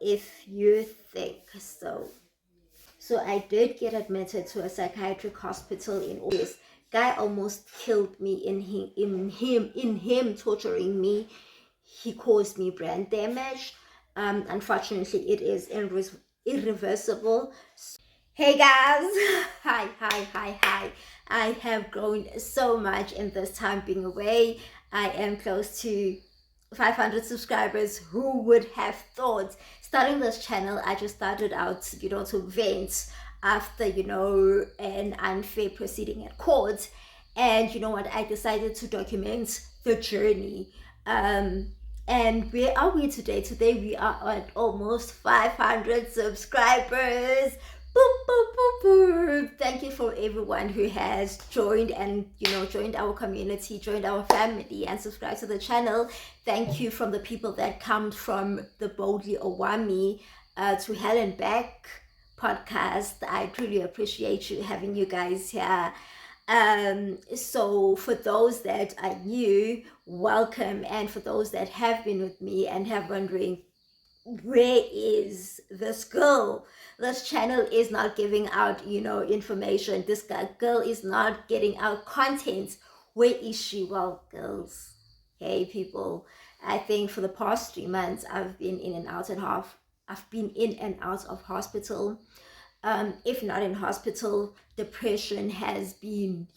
if you think so. So I did get admitted to a psychiatric hospital in August. Guy almost killed me in him torturing me. He caused me brain damage. Unfortunately, it is irreversible. Hey guys, hi. I have grown so much in this time being away. I am close to 500 subscribers. Who would have thought? Starting this channel, I just started out, to vent after, an unfair proceeding at court. And you know what? I decided to document the journey. And where are we today? Today we are at almost 500 subscribers. Boop, boop, boop, boop. Thank you for everyone who has joined and joined our community, joined our family, and subscribed to the channel. Thank you from the people that come from the Boldly Owami to Hell and Back podcast. I truly appreciate having you guys here. So for those that are new, welcome, and for those that have been with me and have wondering, where is this girl? This channel is not giving out information. This girl is not getting out content. Where is she? Well, girls, hey people, I think for the past 3 months I've been in and out of hospital. If not in hospital, depression has been,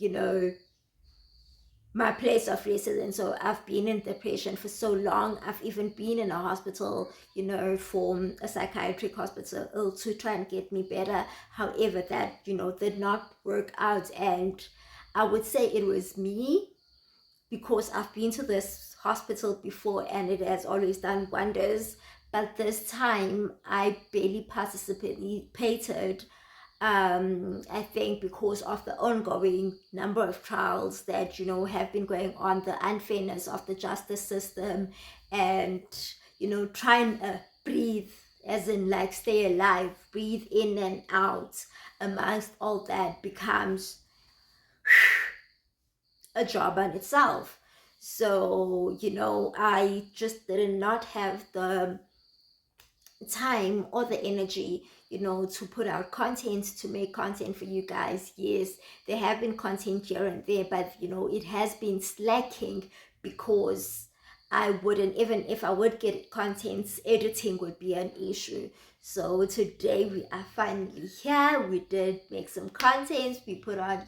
my place of residence. So I've been in depression for so long. I've even been in a hospital, for a psychiatric hospital to try and get me better. However, that, did not work out. And I would say it was me, because I've been to this hospital before and it has always done wonders. But this time I barely participated. I think because of the ongoing number of trials that have been going on, the unfairness of the justice system, and trying to breathe, as in like stay alive, breathe in and out amongst all that becomes a job on itself. So I just did not have the time or the energy to put out content, to make content for you guys. Yes, there have been content here and there, but it has been slacking because I wouldn't, even if I would get content, editing would be an issue. So today we are finally here. We did make some content. We put on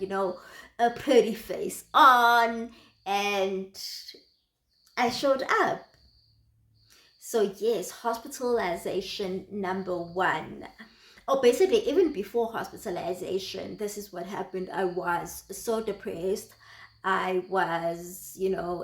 a pretty face on, and I showed up. So yes, hospitalization number 1. Oh, basically, even before hospitalization, this is what happened. I was so depressed. I was,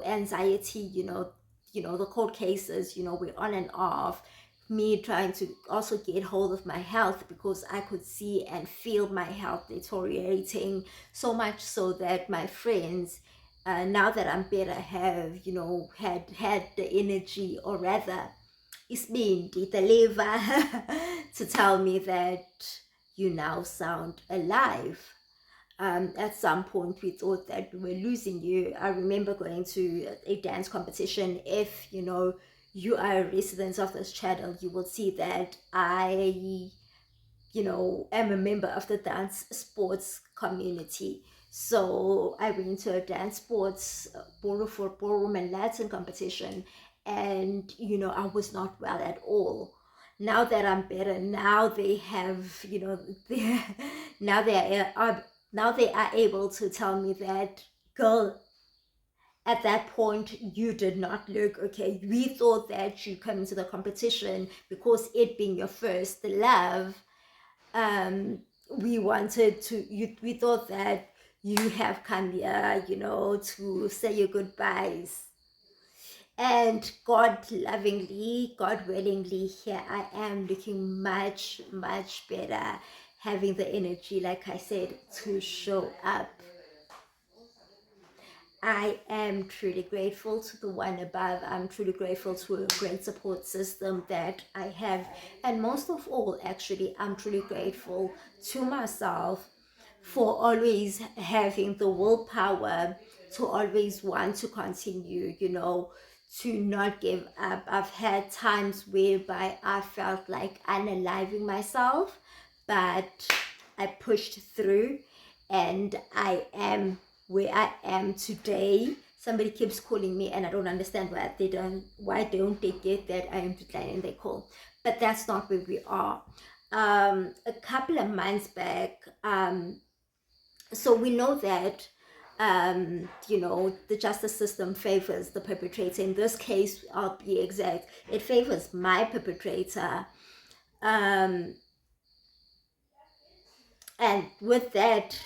anxiety, the court cases, were on and off. Me trying to also get hold of my health, because I could see and feel my health deteriorating, so much so that my friends, now that I'm better, have had the energy, or rather it's been the liver to tell me that you now sound alive. At some point we thought that we were losing you. I remember going to a dance competition. If you are a resident of this channel, you will see that I am a member of the dance sports community. So I went to a dance sports ballroom and Latin competition, and I was not well at all. Now that I'm better, now they have now they are able to tell me that, girl, at that point you did not look okay. We thought that you come into the competition because it being your first love. We thought that you have come here to say your goodbyes. And God lovingly, God willingly, here I am, looking much better, having the energy, like I said, to show up. I am truly grateful to the one above. I'm truly grateful to a great support system that I have. And most of all, actually, I'm truly grateful to myself for always having the willpower to always want to continue, to not give up. I've had times whereby I felt like unaliving myself, but I pushed through, and I am where I am today. Somebody keeps calling me and I don't understand why don't they get that I am declining their call. But that's not where we are. A couple of months back, so we know that the justice system favors the perpetrator. In this case, I'll be exact, it favors my perpetrator. And with that,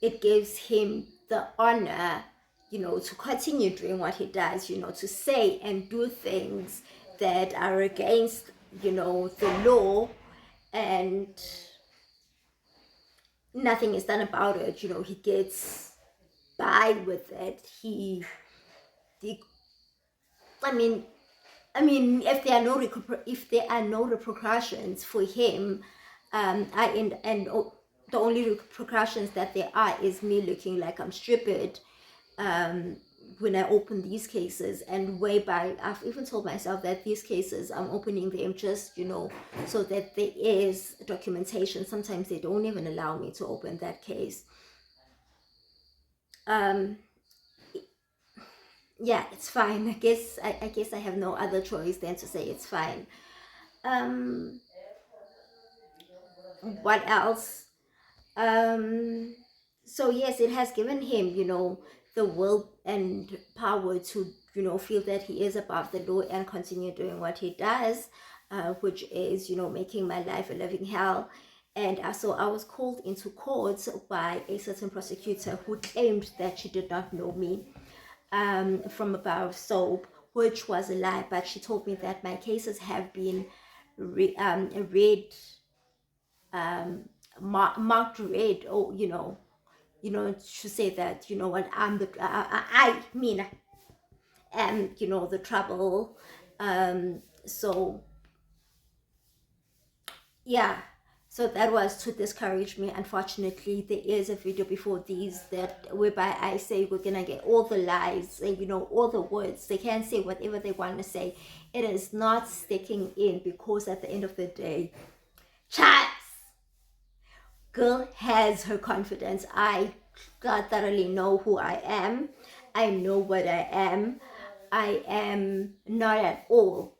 it gives him the honor, to continue doing what he does, to say and do things that are against, the law, and nothing is done about it. He gets by with it. I mean, if there are no repercussions for him, the only repercussions that there are is me looking like I'm stupid when I open these cases. And whereby I've even told myself that these cases, I'm opening them just, so that there is documentation. Sometimes they don't even allow me to open that case. Yeah, it's fine. I guess I have no other choice than to say it's fine. What else? So yes, it has given him, the will and power to, feel that he is above the law and continue doing what he does, which is, making my life a living hell. And so I was called into court by a certain prosecutor who claimed that she did not know me from a bar of soap, which was a lie. But she told me that my cases have been marked red, or to say that, what I'm the I mean am, the trouble. So yeah, so that was to discourage me. Unfortunately, there is a video before these that whereby I say we're gonna get all the lies and all the words. They can say whatever they want to say. It is not sticking in, because at the end of the day, chats, girl has her confidence. I thoroughly know who I am. I know what I am. I am not at all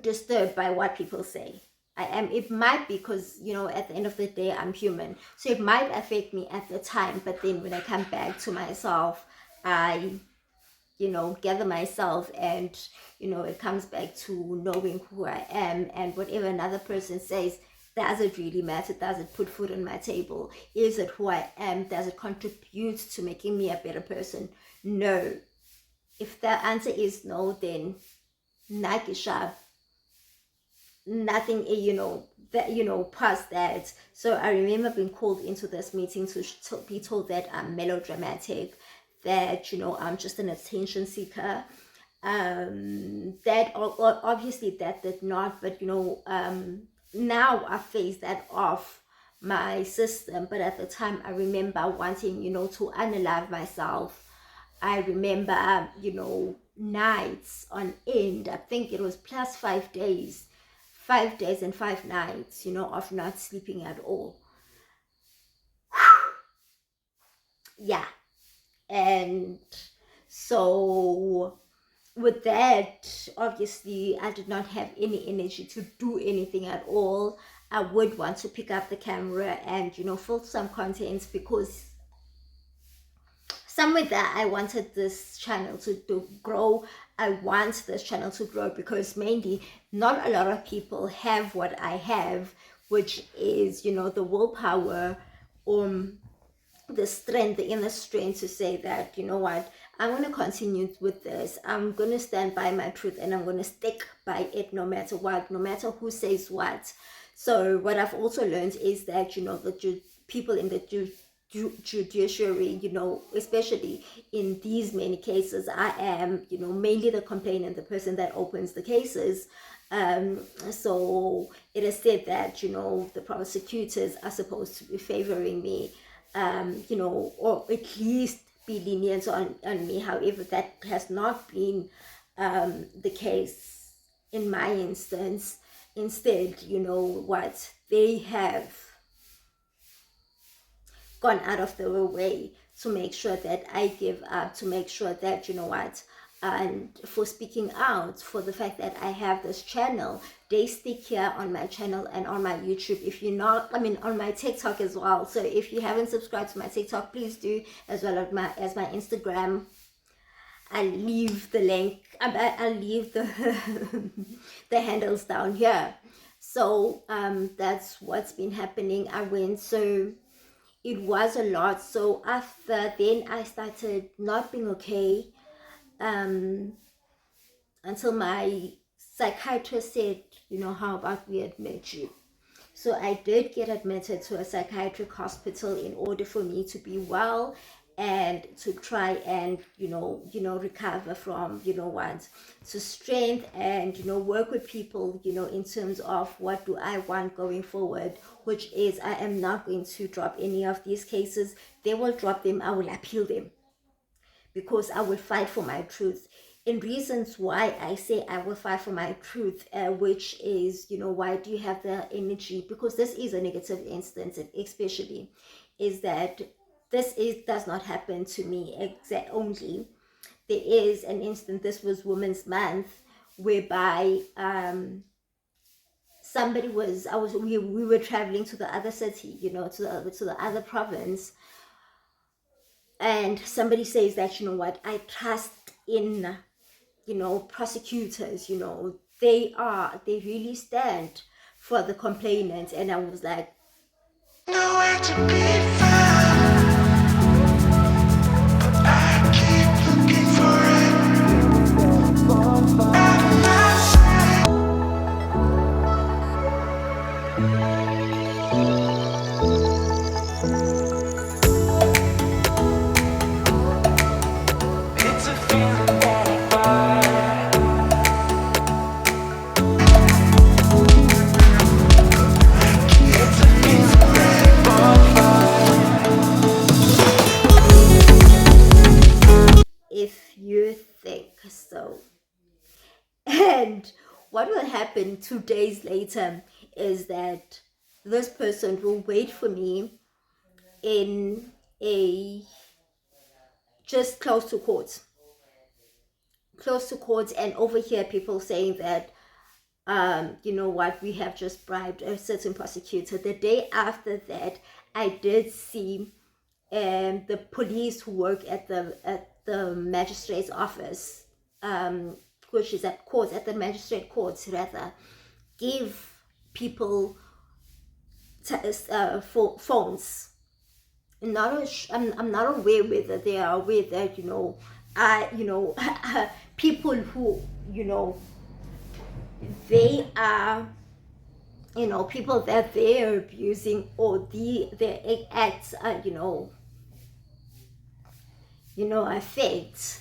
disturbed by what people say. I am. It might be because, at the end of the day, I'm human. So it might affect me at the time, but then when I come back to myself, I, gather myself, and, it comes back to knowing who I am. And whatever another person says, does it really matter? Does it put food on my table? Is it who I am? Does it contribute to making me a better person? No. If the answer is no, then nakisha, nothing, past that. So I remember being called into this meeting to be told that I'm melodramatic, that, I'm just an attention seeker. That obviously that did not, but now I phased that off my system. But at the time, I remember wanting, to unalive myself. I remember, nights on end. I think it was plus 5 days. 5 days and 5 nights, of not sleeping at all. Yeah. And so with that, obviously, I did not have any energy to do anything at all. I would want to pick up the camera and, film some content, because somewhere that I wanted this channel to grow. I want this channel to grow because mainly not a lot of people have what I have, which is, the willpower, the strength, the inner strength to say that, what, I'm going to continue with this. I'm going to stand by my truth, and I'm going to stick by it no matter what, no matter who says what. So what I've also learned is that, the people in the judiciary, especially in these many cases, I am, mainly the complainant, the person that opens the cases. So it is said that, the prosecutors are supposed to be favoring me, or at least be lenient on me. However, that has not been the case in my instance. Instead, you know what, they have gone out of their way to make sure that I give up, to make sure that, you know what, and for speaking out, for the fact that I have this channel. They stick here on my channel and on my YouTube. If you're not, I mean, on my TikTok as well. So if you haven't subscribed to my TikTok, please do, as well as my Instagram. I'll leave the link, I'll leave the the handles down here. So that's what's been happening. It was a lot. So after then I started not being okay, until my psychiatrist said, you know, how about we admit you? So I did get admitted to a psychiatric hospital in order for me to be well and to try and recover from, you know what, to strength, and work with people, in terms of what do I want going forward, which is I am not going to drop any of these cases. They will drop them, I will appeal them, because I will fight for my truth. And reasons why I say I will fight for my truth, which is, why do you have the energy? Because this is a negative instance, especially, is that does not happen to me only. There is an instance, this was Women's Month, whereby we were traveling to the other city, to the other province, and somebody says that, you know what, I trust in, prosecutors, they really stand for the complainant. And I was like, nowhere to be found, but I keep looking for it. It's a feeling that I find. It's a feeling that I find. If you think so. And what will happen 2 days later is that this person will wait for me in a just close to court, and overhear people saying that, you know what, we have just bribed a certain prosecutor. The day after that, I did see the police who work at the magistrate's office, which is at the magistrate courts rather, give people phones. I'm not aware whether they are aware that, people who, they are, people that they're abusing, or their acts are, affect,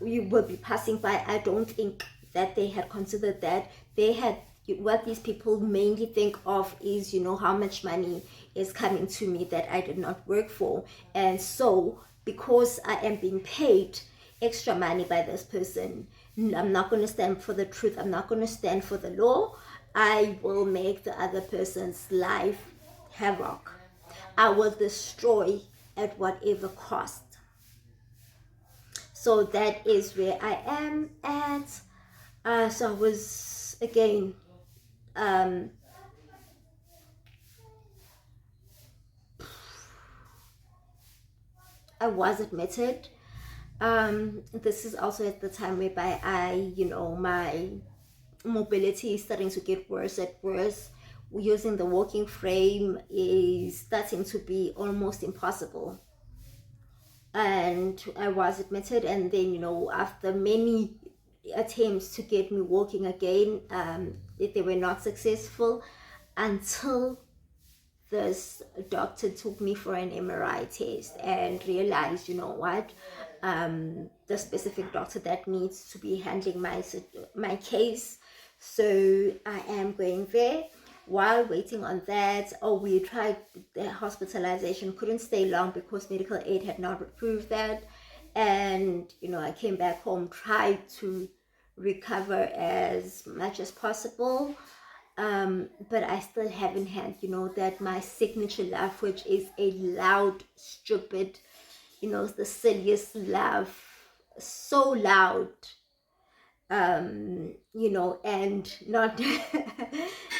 we will be passing by. I don't think that they had considered that. What these people mainly think of is, how much money is coming to me that I did not work for. And so, because I am being paid extra money by this person, I'm not going to stand for the truth. I'm not going to stand for the law. I will make the other person's life havoc. I will destroy at whatever cost. So that is where I am at. So I was, again, I was admitted. This is also at the time whereby my mobility is starting to get worse at worse. Using the walking frame is starting to be almost impossible. And I was admitted, and then, after many attempts to get me walking again, they were not successful, until this doctor took me for an MRI test and realized, you know what, the specific doctor that needs to be handling my case. So I am going there. While waiting on that, we tried the hospitalization, couldn't stay long because medical aid had not approved that. And I came back home, tried to recover as much as possible, but I still haven't had that my signature laugh, which is a loud, stupid, the silliest laugh, so loud, and not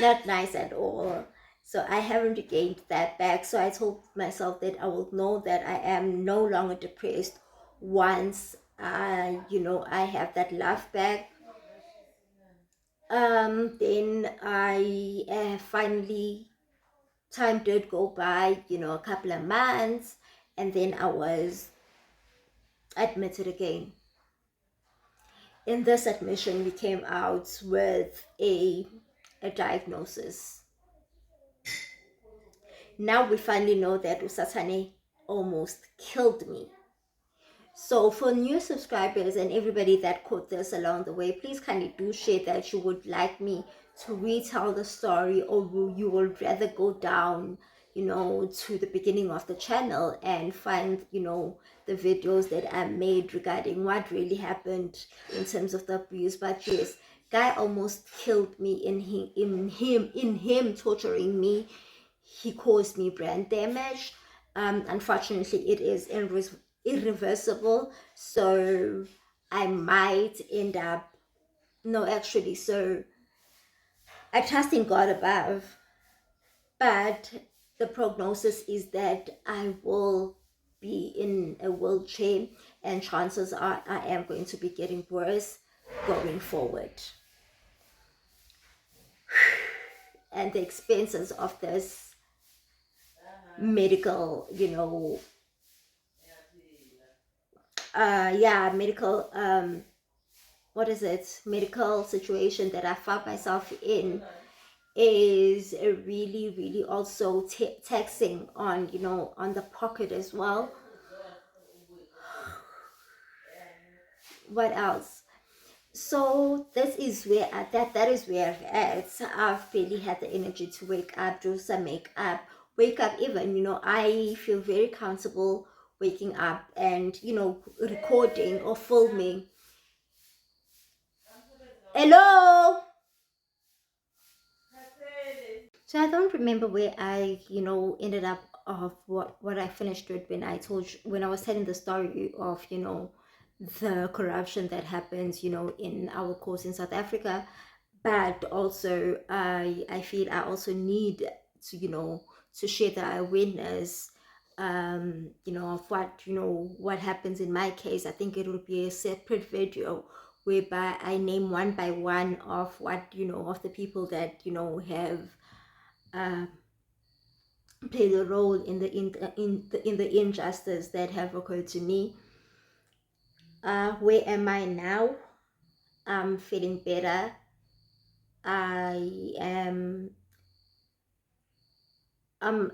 not nice at all. So I haven't regained that back. So I told myself that I will know that I am no longer depressed once I have that laugh back. Then I finally, time did go by, a couple of months, and then I was admitted again. In this admission, we came out with a diagnosis. Now we finally know that Usatane almost killed me. So for new subscribers and everybody that caught this along the way, please kindly do share that you would like me to retell the story, or you would rather go down to the beginning of the channel and find the videos that I made regarding what really happened in terms of the abuse. But yes, guy almost killed me. In him torturing me, he caused me brain damage. Unfortunately, it is irreversible, so I might end up, no, actually, so I trust in God above, but the prognosis is that I will be in a wheelchair, and chances are I am going to be getting worse going forward. And the expenses of this medical, medical, what is it, medical situation that I found myself in is really, really also taxing on, on the pocket as well. What else? So this is where that is where I've really had the energy to wake up, do some makeup, wake up even, I feel very comfortable waking up and, recording or filming. Hello. So I don't remember where I, ended up of what I finished with when I was telling the story of, the corruption that happens, in our courts in South Africa. But also, I feel I also need to, to share the awareness, of what happens in my case. I think it will be a separate video whereby I name one by one of what, of the people that, have played a role in the injustice that have occurred to me. Where am I now? I'm feeling better. I'm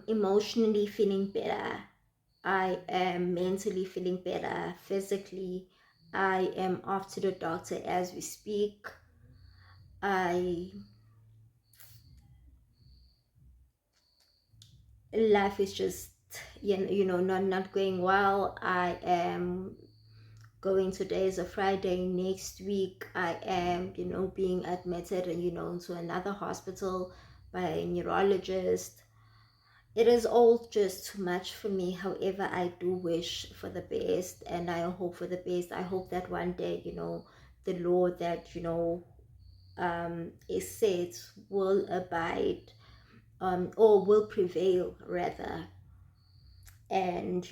emotionally feeling better. I am mentally feeling better. Physically, I am off to the doctor as we speak. Life is just not going well. I am going, today is a Friday. Next week I am being admitted into another hospital by a neurologist. It is all just too much for me. However, I do wish for the best, and I hope for the best. I hope that one day the law that is set will abide, or will prevail rather, and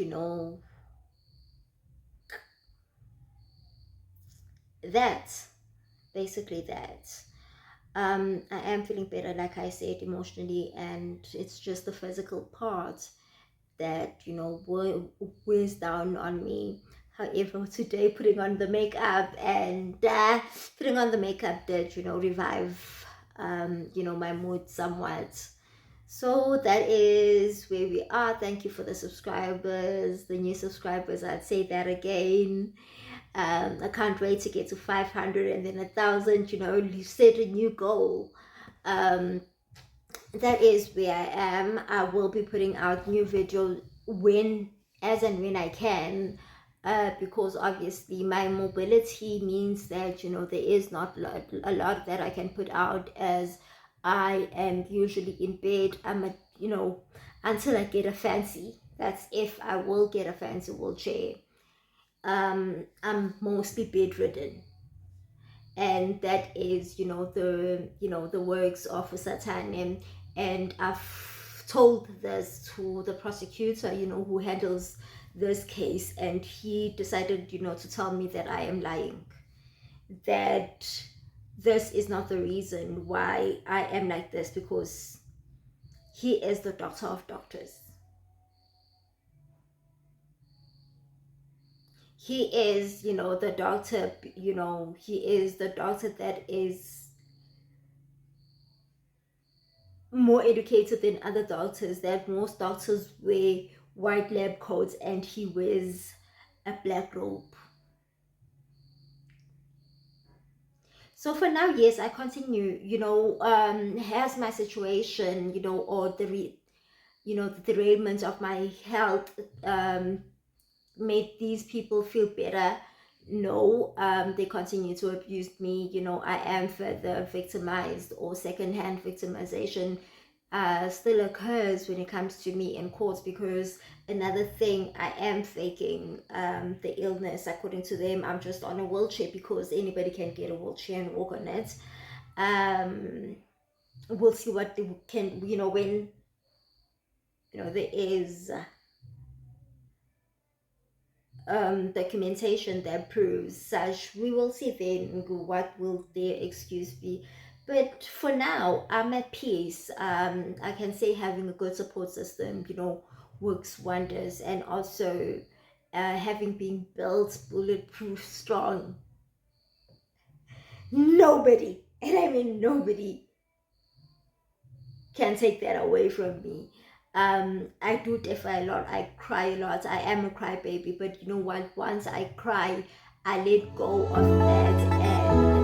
that's basically that. I am feeling better, like I said, emotionally, and it's just the physical part that weighs down on me. However, today putting on the makeup did revive my mood somewhat. So that is where we are. Thank you for the subscribers, the new subscribers. I'd say that again. I can't wait to get to 500 and then 1,000. You set a new goal. That is where I am. I will be putting out new videos as and when I can. because obviously my mobility means that, there is not a lot that I can put out, as I am usually in bed. Until I get a fancy. That's if I will get a fancy wheelchair. I'm mostly bedridden, and that is, the works of Satan. And I've told this to the prosecutor, who handles this case, and he decided, to tell me that I am lying, that this is not the reason why I am like this, because he is the doctor of doctors. He is, the doctor, he is the doctor that is more educated than other doctors. That most doctors wear white lab coats, and he wears a black robe. So for now, yes, I continue, has my situation, or the derailment of my health made these people feel better? No. They continue to abuse me. I am further victimized, or secondhand victimization still occurs when it comes to me in court, because another thing, I am faking the illness. According to them, I'm just on a wheelchair because anybody can get a wheelchair and walk on it. We'll see what they can, when there is documentation that proves such. We will see then what will their excuse be. But for now, I'm at peace. I can say having a good support system, works wonders, and also having been built bulletproof strong. Nobody, and I mean nobody, can take that away from me. I do defy a lot. I cry a lot. I am a crybaby, but you know what? Once I cry, I let go of that, and